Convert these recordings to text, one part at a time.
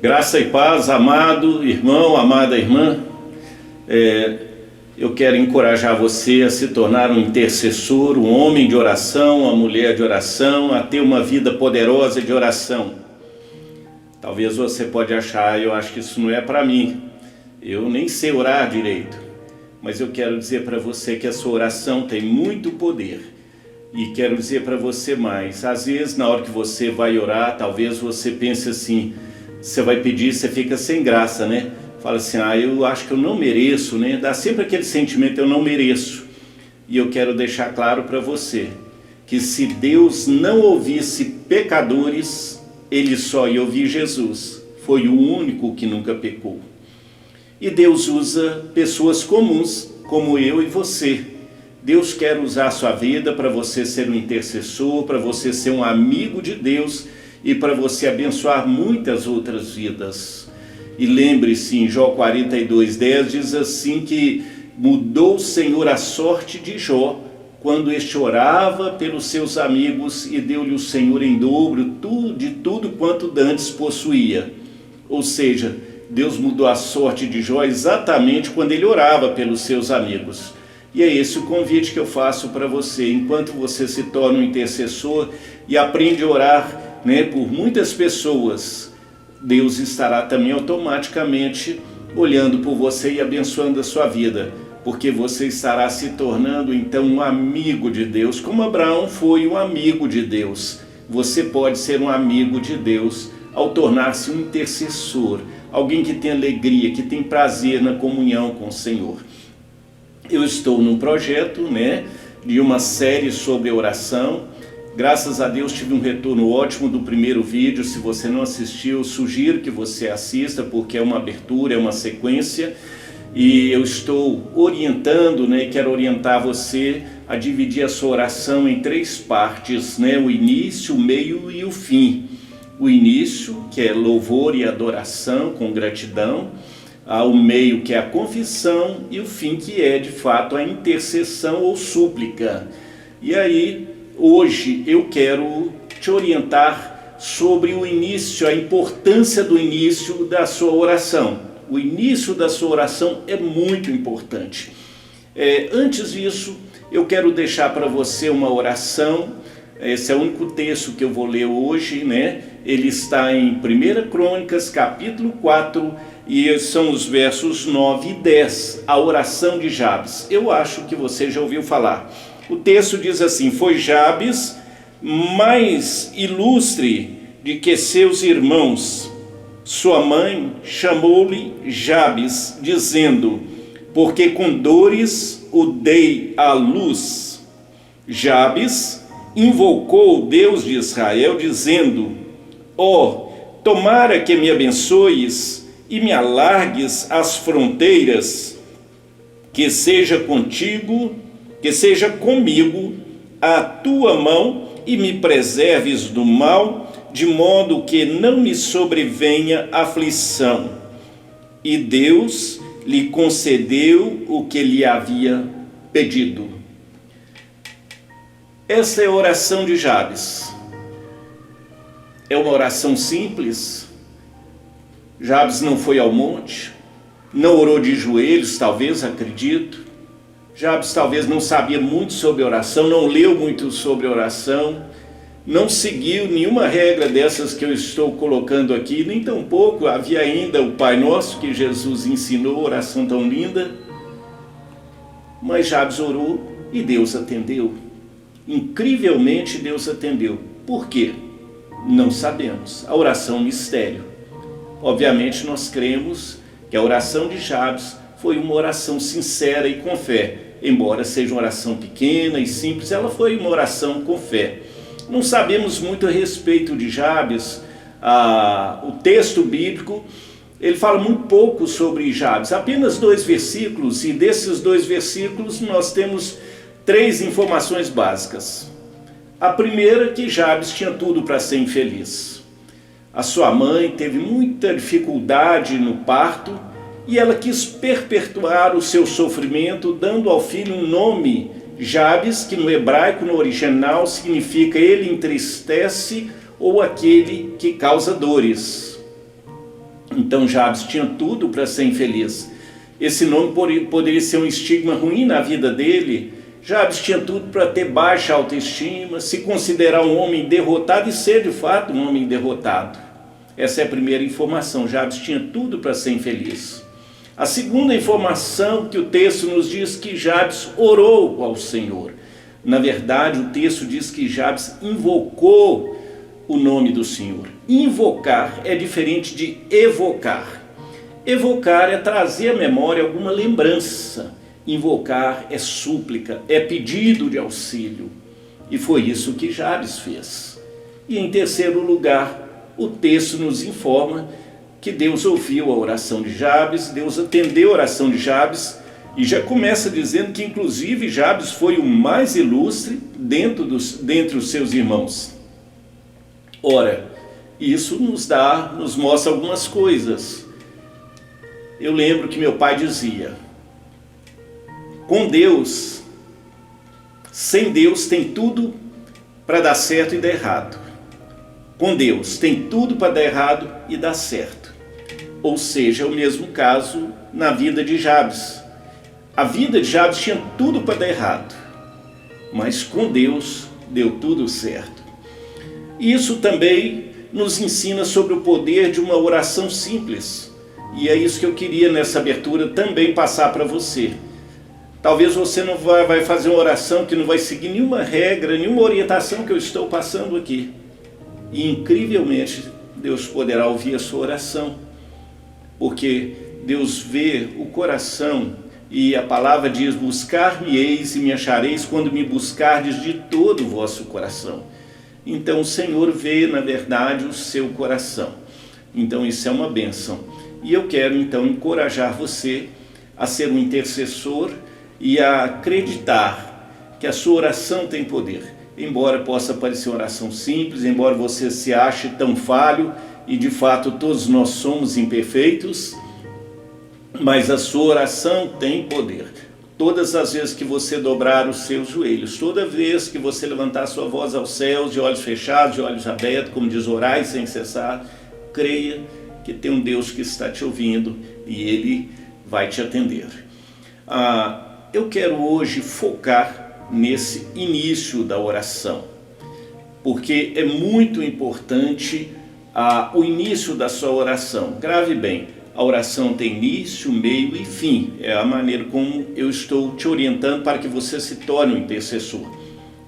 Graça e paz, amado irmão, amada irmã. Eu quero encorajar você a se tornar um intercessor, um homem de oração, uma mulher de oração, a ter uma vida poderosa de oração. Talvez você pode achar, eu acho que isso não é para mim. Eu nem sei orar direito. Mas eu quero dizer para você que a sua oração tem muito poder. E quero dizer para você mais. Às vezes, na hora que você vai orar, talvez você pense assim, você vai pedir, você fica sem graça, né? Fala assim, eu acho que eu não mereço, né? Dá sempre aquele sentimento, eu não mereço. E eu quero deixar claro para você, que se Deus não ouvisse pecadores, Ele só ia ouvir Jesus. Foi o único que nunca pecou. E Deus usa pessoas comuns, como eu e você. Deus quer usar a sua vida para você ser um intercessor, para você ser um amigo de Deus e para você abençoar muitas outras vidas. E lembre-se, em Jó 42:10 diz assim que mudou o Senhor a sorte de Jó quando este orava pelos seus amigos e deu-lhe o Senhor em dobro de tudo quanto dantes possuía. Ou seja, Deus mudou a sorte de Jó exatamente quando ele orava pelos seus amigos. E é esse o convite que eu faço para você. Enquanto você se torna um intercessor e aprende a orar, por muitas pessoas, Deus estará também automaticamente olhando por você e abençoando a sua vida, porque você estará se tornando então um amigo de Deus, como Abraão foi um amigo de Deus. Você pode ser um amigo de Deus ao tornar-se um intercessor, alguém que tem alegria, que tem prazer na comunhão com o Senhor. Eu estou num projeto, de uma série sobre oração. Graças a Deus tive um retorno ótimo do primeiro vídeo. Se você não assistiu, sugiro que você assista, porque é uma abertura, é uma sequência. E eu estou orientando, e quero orientar você a dividir a sua oração em 3 partes, o início, o meio e o fim. O início, que é louvor e adoração com gratidão. O meio, que é a confissão, e o fim, que é de fato a intercessão ou súplica. E aí, hoje eu quero te orientar sobre o início, a importância do início da sua oração. O início da sua oração é muito importante. Antes disso, eu quero deixar para você uma oração. Esse é o único texto que eu vou ler hoje, Ele está em 1 Crônicas, capítulo 4, e são os versos 9 e 10, a oração de Jabes. Eu acho que você já ouviu falar. O texto diz assim: foi Jabes mais ilustre de que seus irmãos. Sua mãe chamou-lhe Jabes, dizendo, porque com dores o dei à luz. Jabes invocou o Deus de Israel, dizendo, tomara que me abençoes e me alargues as fronteiras, que seja contigo, que seja comigo a tua mão e me preserves do mal, de modo que não me sobrevenha aflição. E Deus lhe concedeu o que lhe havia pedido. Essa é a oração de Jabes. É uma oração simples. Jabes não foi ao monte, não orou de joelhos, talvez, acredito. Jabes talvez não sabia muito sobre oração, não leu muito sobre oração, não seguiu nenhuma regra dessas que eu estou colocando aqui, nem tampouco havia ainda o Pai Nosso que Jesus ensinou, oração tão linda. Mas Jabes orou e Deus atendeu. Incrivelmente Deus atendeu. Por quê? Não sabemos. A oração é um mistério. Obviamente nós cremos que a oração de Jabes foi uma oração sincera e com fé. Embora seja uma oração pequena e simples, ela foi uma oração com fé. Não sabemos muito a respeito de Jabes. O texto bíblico, ele fala muito pouco sobre Jabes. Apenas 2 versículos, e desses 2 versículos nós temos 3 informações básicas. A primeira, que Jabes tinha tudo para ser infeliz. A sua mãe teve muita dificuldade no parto e ela quis perpetuar o seu sofrimento, dando ao filho um nome, Jabes, que no hebraico, no original, significa ele entristece ou aquele que causa dores. Então Jabes tinha tudo para ser infeliz. Esse nome poderia ser um estigma ruim na vida dele. Jabes tinha tudo para ter baixa autoestima, se considerar um homem derrotado e ser de fato um homem derrotado. Essa é a primeira informação. Jabes tinha tudo para ser infeliz. A segunda informação que o texto nos diz que Jabes orou ao Senhor. Na verdade, o texto diz que Jabes invocou o nome do Senhor. Invocar é diferente de evocar. Evocar é trazer à memória alguma lembrança. Invocar é súplica, é pedido de auxílio. E foi isso que Jabes fez. E em terceiro lugar, o texto nos informa que Deus ouviu a oração de Jabes, Deus atendeu a oração de Jabes, e já começa dizendo que inclusive Jabes foi o mais ilustre dentre os seus irmãos. Ora, isso nos mostra algumas coisas. Eu lembro que meu pai dizia: com Deus, sem Deus tem tudo para dar certo e dar errado. Com Deus tem tudo para dar errado e dar certo. Ou seja, é o mesmo caso na vida de Jabes. A vida de Jabes tinha tudo para dar errado, mas com Deus deu tudo certo. E isso também nos ensina sobre o poder de uma oração simples. E é isso que eu queria nessa abertura também passar para você. Talvez você não vai fazer uma oração que não vai seguir nenhuma regra, nenhuma orientação que eu estou passando aqui. E incrivelmente Deus poderá ouvir a sua oração, porque Deus vê o coração, e a palavra diz: buscar-me-eis e me achareis quando me buscardes de todo o vosso coração. Então o Senhor vê, na verdade, o seu coração. Então isso é uma bênção. E eu quero então encorajar você a ser um intercessor e a acreditar que a sua oração tem poder. Embora possa parecer uma oração simples, embora você se ache tão falho, e de fato todos nós somos imperfeitos, mas a sua oração tem poder. Todas as vezes que você dobrar os seus joelhos, toda vez que você levantar sua voz aos céus, de olhos fechados, de olhos abertos, como diz, orai sem cessar, creia que tem um Deus que está te ouvindo e Ele vai te atender. Eu quero hoje focar nesse início da oração, porque é muito importante o início da sua oração. Grave bem, a oração tem início, meio e fim. É a maneira como eu estou te orientando para que você se torne um intercessor.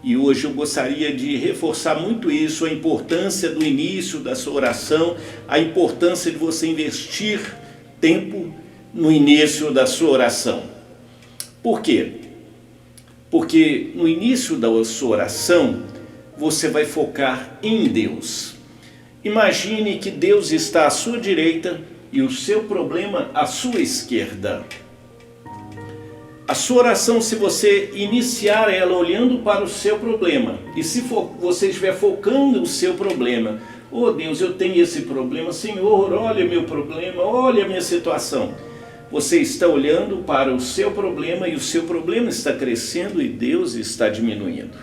E hoje eu gostaria de reforçar muito isso, a importância do início da sua oração, a importância de você investir tempo no início da sua oração. Por quê? Porque no início da sua oração, você vai focar em Deus. Imagine que Deus está à sua direita e o seu problema à sua esquerda. A sua oração, se você iniciar ela olhando para o seu problema, e se você estiver focando o seu problema, oh Deus, eu tenho esse problema, Senhor, olha meu problema, olha a minha situação. Você está olhando para o seu problema e o seu problema está crescendo e Deus está diminuindo.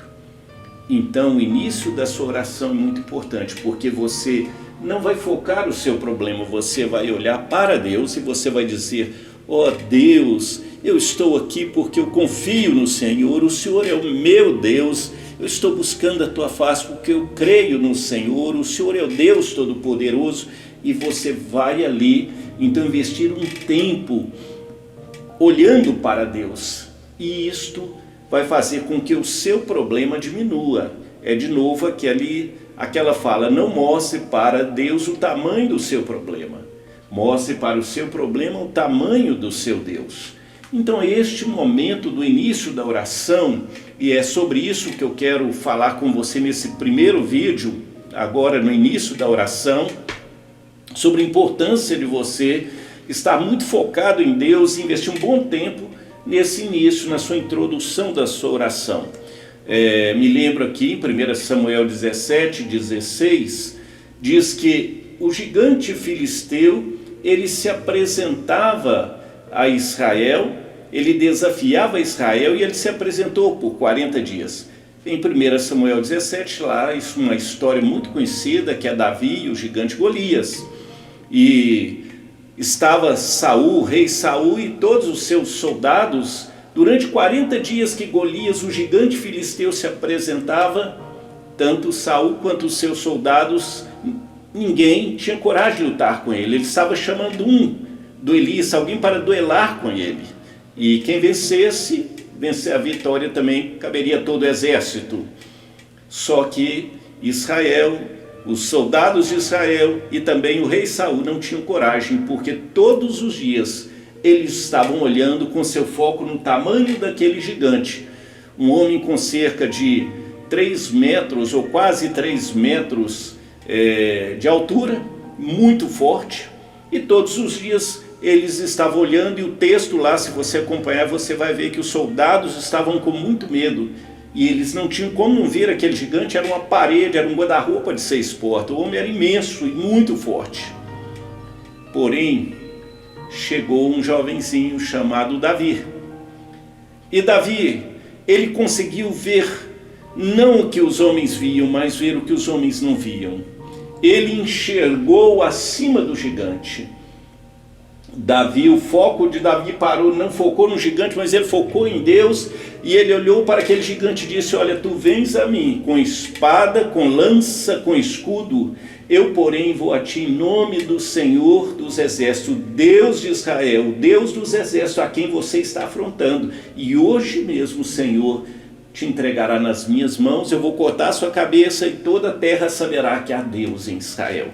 Então o início da sua oração é muito importante, porque você não vai focar o seu problema, você vai olhar para Deus e você vai dizer: ó Deus, eu estou aqui porque eu confio no Senhor, o Senhor é o meu Deus, eu estou buscando a tua face porque eu creio no Senhor, o Senhor é o Deus Todo-Poderoso. E você vai ali, então, investir um tempo olhando para Deus, e isto vai fazer com que o seu problema diminua. É de novo aquela fala: não mostre para Deus o tamanho do seu problema, mostre para o seu problema o tamanho do seu Deus. Então este momento do início da oração, e é sobre isso que eu quero falar com você nesse primeiro vídeo, agora no início da oração, sobre a importância de você estar muito focado em Deus e investir um bom tempo nesse início, na sua introdução da sua oração. Me lembro aqui, em 1 Samuel 17:16, diz que o gigante filisteu, ele se apresentava a Israel, ele desafiava Israel e ele se apresentou por 40 dias. Em 1 Samuel 17, lá, isso é uma história muito conhecida, que é Davi e o gigante Golias. E estava Saul, rei Saul e todos os seus soldados. Durante 40 dias que Golias, o gigante filisteu, se apresentava, tanto Saul quanto os seus soldados, ninguém tinha coragem de lutar com ele. Ele estava chamando um duelista, alguém para duelar com ele. E quem vencesse, vencer a vitória também caberia a todo o exército. Só que Israel, os soldados de Israel e também o rei Saul não tinham coragem, porque todos os dias eles estavam olhando com seu foco no tamanho daquele gigante. Um homem com cerca de 3 metros ou quase 3 metros de altura, muito forte, e todos os dias eles estavam olhando, e o texto lá, se você acompanhar, você vai ver que os soldados estavam com muito medo, e eles não tinham como não ver aquele gigante. Era uma parede, era um guarda-roupa de 6 portas, o homem era imenso e muito forte. Porém, chegou um jovenzinho chamado Davi, e Davi, ele conseguiu ver não o que os homens viam, mas ver o que os homens não viam. Ele enxergou acima do gigante. Davi, o foco de Davi parou, não focou no gigante, mas ele focou em Deus, e ele olhou para aquele gigante e disse: olha, tu vens a mim com espada, com lança, com escudo, eu porém vou a ti em nome do Senhor dos exércitos, Deus de Israel, Deus dos exércitos, a quem você está afrontando, e hoje mesmo o Senhor te entregará nas minhas mãos, eu vou cortar a sua cabeça e toda a terra saberá que há Deus em Israel.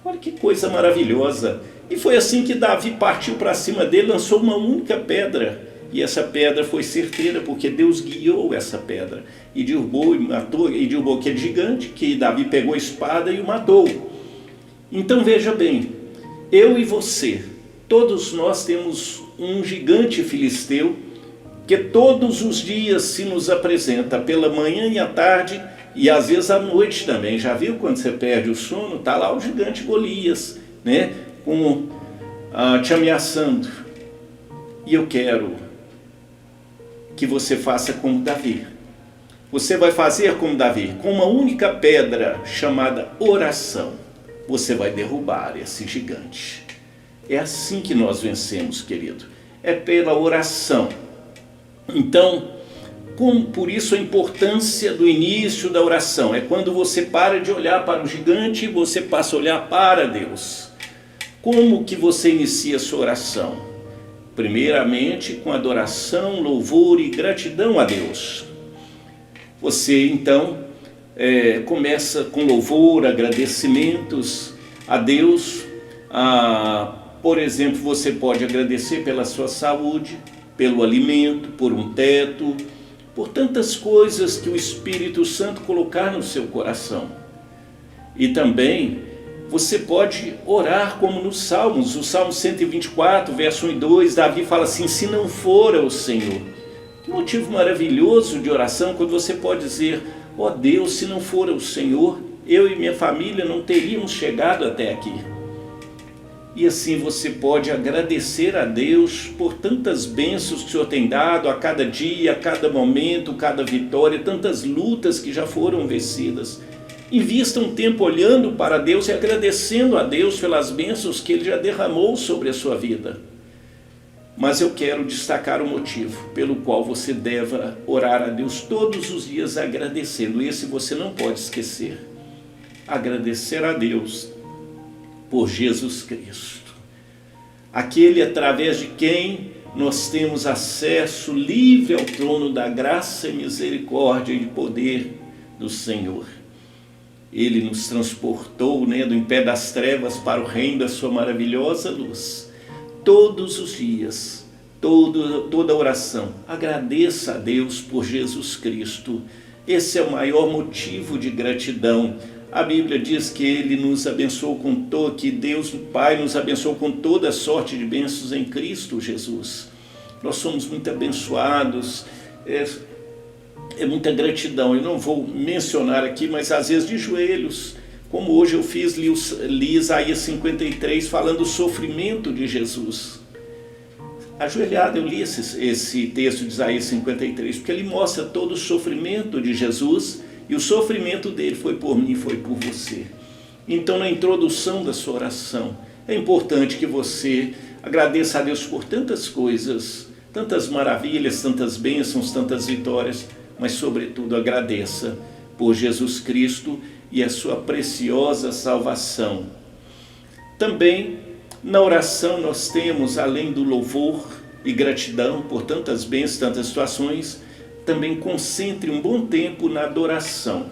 Olha que coisa maravilhosa. E foi assim que Davi partiu para cima dele, lançou uma única pedra, e essa pedra foi certeira, porque Deus guiou essa pedra, e derrubou e matou, e derrubou aquele gigante, que Davi pegou a espada e o matou. Então veja bem, eu e você, todos nós temos um gigante filisteu, que todos os dias se nos apresenta, pela manhã e à tarde, e às vezes à noite também. Já viu quando você perde o sono? Está lá o gigante Golias, né? Te ameaçando. E eu quero que você faça como Davi. Você vai fazer como Davi, com uma única pedra chamada oração. Você vai derrubar esse gigante. É assim que nós vencemos, querido. É pela oração. Então, por isso a importância do início da oração. É quando você para de olhar para o gigante e você passa a olhar para Deus. Como que você inicia a sua oração? Primeiramente com adoração, louvor e gratidão a Deus. Você então começa com louvor, agradecimentos a Deus. Por exemplo, você pode agradecer pela sua saúde, pelo alimento, por um teto, por tantas coisas que o Espírito Santo colocar no seu coração. E também você pode orar como nos Salmos, o Salmo 124, verso 1 e 2, Davi fala assim: se não for o Senhor. Que motivo maravilhoso de oração, quando você pode dizer: ó Deus, se não for o Senhor, eu e minha família não teríamos chegado até aqui. E assim você pode agradecer a Deus por tantas bênçãos que o Senhor tem dado a cada dia, a cada momento, cada vitória, tantas lutas que já foram vencidas. Invista um tempo olhando para Deus e agradecendo a Deus pelas bênçãos que Ele já derramou sobre a sua vida. Mas eu quero destacar o motivo pelo qual você deve orar a Deus todos os dias agradecendo. Esse você não pode esquecer. Agradecer a Deus por Jesus Cristo, aquele através de quem nós temos acesso livre ao trono da graça e misericórdia e poder do Senhor. Ele nos transportou, do impé das trevas para o reino da sua maravilhosa luz. Todos os dias, toda oração, agradeça a Deus por Jesus Cristo. Esse é o maior motivo de gratidão. A Bíblia diz que Ele nos abençoou que Deus o Pai nos abençoou com toda sorte de bênçãos em Cristo Jesus. Nós somos muito abençoados, é muita gratidão. Eu não vou mencionar aqui, mas às vezes de joelhos, como hoje eu fiz, li Isaías 53 falando do sofrimento de Jesus. Ajoelhado eu li esse texto de Isaías 53, porque ele mostra todo o sofrimento de Jesus. E o sofrimento dele foi por mim, foi por você. Então, na introdução da sua oração, É importante que você agradeça a Deus por tantas coisas, tantas maravilhas, tantas bênçãos, tantas vitórias, mas sobretudo agradeça por Jesus Cristo e a sua preciosa salvação. Também na oração nós temos, além do louvor e gratidão por tantas bênçãos, tantas situações, também concentre um bom tempo na adoração.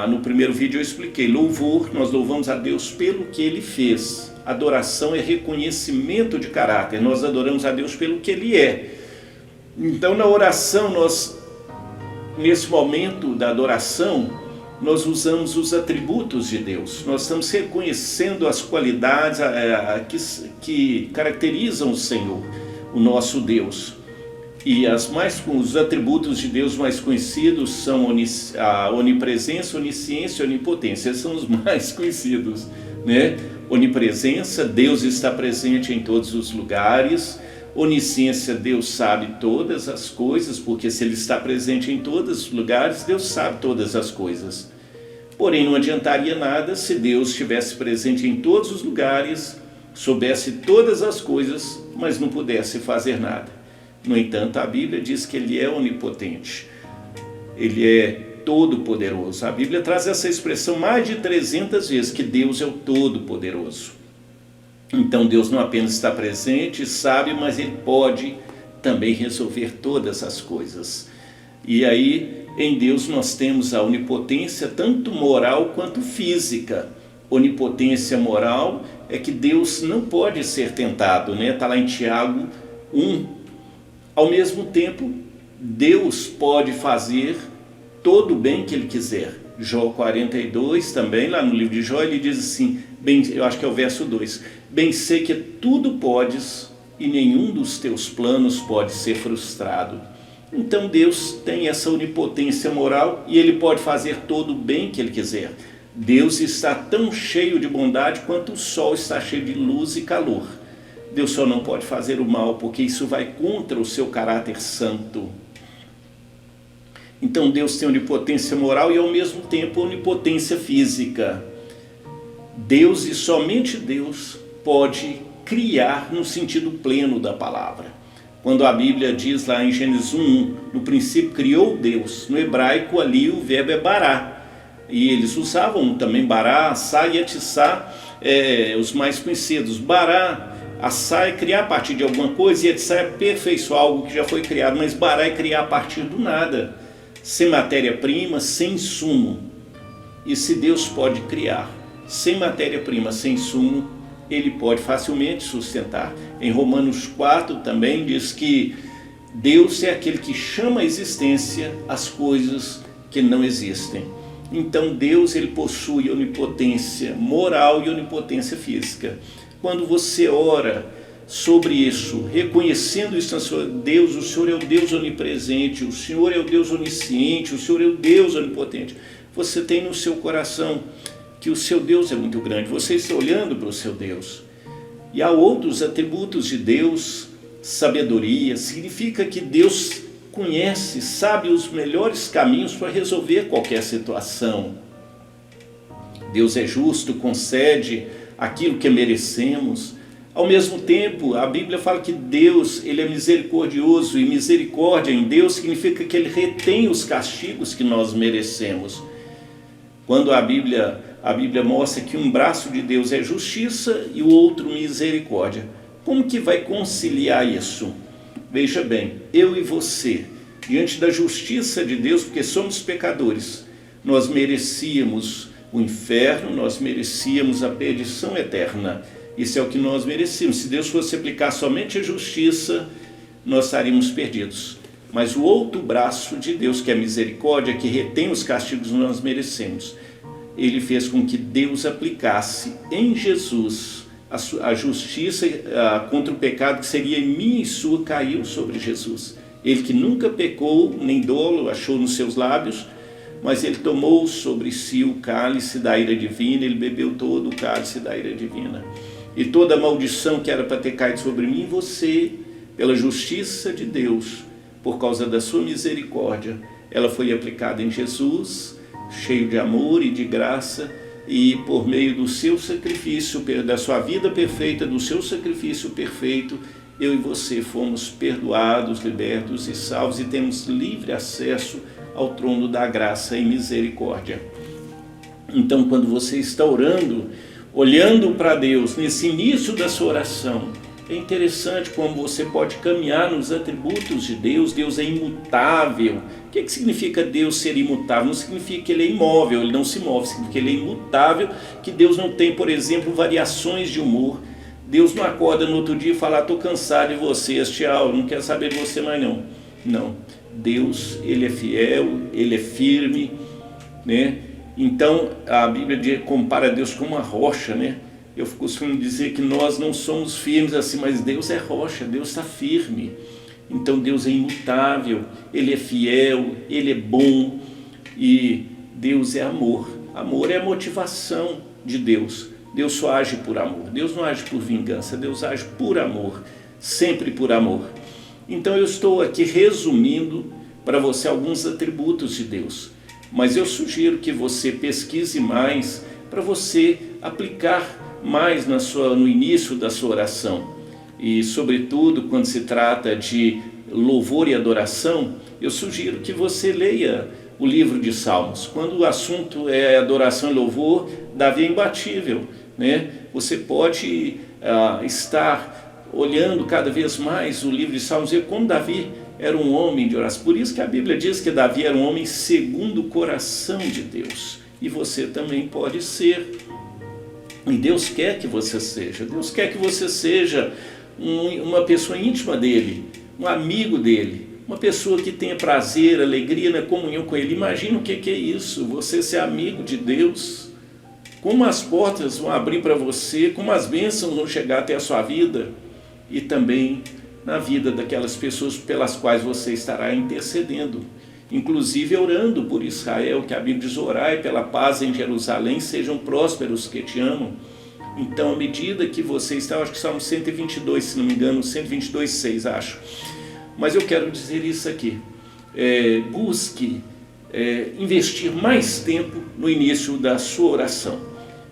No primeiro vídeo eu expliquei, louvor, nós louvamos a Deus pelo que Ele fez. Adoração é reconhecimento de caráter, nós adoramos a Deus pelo que Ele é. Então na oração, nesse momento da adoração, nós usamos os atributos de Deus. Nós estamos reconhecendo as qualidades que caracterizam o Senhor, o nosso Deus. E os atributos de Deus mais conhecidos são a onipresença, onisciência e onipotência. Esses são os mais conhecidos, né? Onipresença, Deus está presente em todos os lugares. Onisciência, Deus sabe todas as coisas, porque se Ele está presente em todos os lugares, Deus sabe todas as coisas. Porém, não adiantaria nada se Deus estivesse presente em todos os lugares, soubesse todas as coisas, mas não pudesse fazer nada. No entanto, a Bíblia diz que Ele é onipotente, Ele é todo-poderoso. A Bíblia traz essa expressão mais de 300 vezes, que Deus é o todo-poderoso. Então Deus não apenas está presente, sabe, mas Ele pode também resolver todas as coisas. E aí, em Deus nós temos a onipotência, tanto moral quanto física. Onipotência moral é que Deus não pode ser tentado, né? Está lá em Tiago 1. Ao mesmo tempo, Deus pode fazer todo o bem que Ele quiser. Jó 42 também, lá no livro de Jó, ele diz assim, eu acho que é o verso 2, bem sei que tudo podes e nenhum dos teus planos pode ser frustrado. Então Deus tem essa onipotência moral e Ele pode fazer todo o bem que Ele quiser. Deus está tão cheio de bondade quanto o sol está cheio de luz e calor. Deus só não pode fazer o mal, porque isso vai contra o seu caráter santo. Então Deus tem onipotência moral e ao mesmo tempo onipotência física. Deus e somente Deus pode criar no sentido pleno da palavra. Quando a Bíblia diz lá em Gênesis 1, no princípio criou Deus, no hebraico ali o verbo é bará. E eles usavam também bará, assá e atiçá, os mais conhecidos. Bará, assá é criar a partir de alguma coisa e atiçá é aperfeiçoar algo que já foi criado, mas bará é criar a partir do nada, sem matéria-prima, sem insumo. E se Deus pode criar sem matéria-prima, sem insumo, Ele pode facilmente sustentar. Em Romanos 4 também diz que Deus é aquele que chama à existência as coisas que não existem. Então Deus, Ele possui onipotência moral e onipotência física. Quando você ora sobre isso, reconhecendo isso na sua Deus, o Senhor é o Deus onipresente, o Senhor é o Deus onisciente, o Senhor é o Deus onipotente. Você tem no seu coração que o seu Deus é muito grande, você está olhando para o seu Deus. E há outros atributos de Deus, sabedoria, significa que Deus conhece, sabe os melhores caminhos para resolver qualquer situação. Deus é justo, concede aquilo que merecemos. Ao mesmo tempo, a Bíblia fala que Deus, Ele é misericordioso, e misericórdia em Deus significa que Ele retém os castigos que nós merecemos. Quando a Bíblia mostra que um braço de Deus é justiça e o outro misericórdia. Como que vai conciliar isso? Veja bem, eu e você, diante da justiça de Deus, porque somos pecadores, nós merecíamos o inferno, nós merecíamos a perdição eterna. Isso é o que nós merecíamos. Se Deus fosse aplicar somente a justiça, nós estaríamos perdidos. Mas o outro braço de Deus, que é a misericórdia, que retém os castigos que nós merecemos, Ele fez com que Deus aplicasse em Jesus a justiça contra o pecado que seria em mim e sua, caiu sobre Jesus. Ele que nunca pecou, nem dolo achou nos seus lábios, mas Ele tomou sobre si o cálice da ira divina, Ele bebeu todo o cálice da ira divina. E toda a maldição que era para ter caído sobre mim e você, pela justiça de Deus, por causa da sua misericórdia, ela foi aplicada em Jesus, cheio de amor e de graça, e por meio do seu sacrifício, da sua vida perfeita, do seu sacrifício perfeito, eu e você fomos perdoados, libertos e salvos e temos livre acesso ao trono da graça e misericórdia. Então, quando você está orando, olhando para Deus, nesse início da sua oração, é interessante como você pode caminhar nos atributos de Deus. Deus é imutável. O que significa Deus ser imutável? Não significa que Ele é imóvel, Ele não se move, significa que Ele é imutável, que Deus não tem, por exemplo, variações de humor. Deus não acorda no outro dia e fala, estou cansado de vocês, tchau, não quero saber de você mais não. Não, Deus, Ele é fiel, Ele é firme, né? Então a Bíblia compara Deus com uma rocha, né? Eu costumo dizer que nós não somos firmes assim, mas Deus é rocha, Deus está firme. Então Deus é imutável, Ele é fiel, Ele é bom e Deus é amor. Amor é a motivação de Deus. Deus só age por amor, Deus não age por vingança, Deus age por amor, sempre por amor. Então eu estou aqui resumindo para você alguns atributos de Deus, mas eu sugiro que você pesquise mais para você aplicar mais no início da sua oração. E sobretudo quando se trata de louvor e adoração, eu sugiro que você leia o livro de Salmos. Quando o assunto é adoração e louvor, Davi é imbatível, né? Você pode estar olhando cada vez mais o livro de Salmos e como Davi era um homem de oração. Por isso que a Bíblia diz que Davi era um homem segundo o coração de Deus. E você também pode ser. E Deus quer que você seja. Deus quer que você seja uma pessoa íntima dEle, um amigo dEle, uma pessoa que tenha prazer, alegria na comunhão com Ele. Imagina o que é isso, você ser amigo de Deus. Como as portas vão abrir para você, como as bênçãos vão chegar até a sua vida e também na vida daquelas pessoas pelas quais você estará intercedendo. Inclusive orando por Israel, que a Bíblia diz, orai pela paz em Jerusalém, sejam prósperos que te amam. Então, à medida que você está, acho que Salmo 122, se não me engano, 122:6, acho. Mas eu quero dizer isso aqui, busque investir mais tempo no início da sua oração.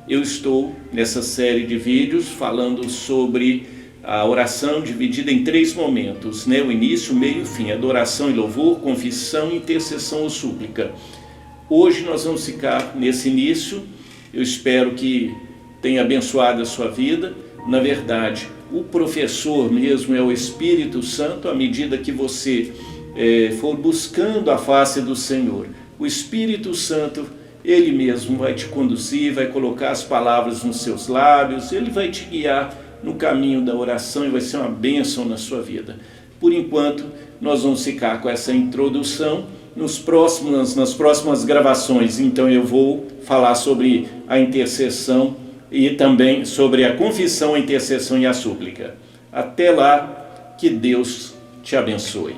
Eu estou nessa série de vídeos falando sobre a oração dividida em 3 momentos, né? O início, o meio e o fim, adoração e louvor, confissão, intercessão ou súplica. Hoje nós vamos ficar nesse início. Eu espero que tenha abençoado a sua vida. Na verdade, o professor mesmo é o Espírito Santo. À medida que você for buscando a face do Senhor, o Espírito Santo, Ele mesmo vai te conduzir, vai colocar as palavras nos seus lábios, Ele vai te guiar no caminho da oração e vai ser uma bênção na sua vida. Por enquanto, nós vamos ficar com essa introdução. Nas próximas gravações, então eu vou falar sobre a intercessão e também sobre a confissão, a intercessão e a súplica. Até lá, que Deus te abençoe.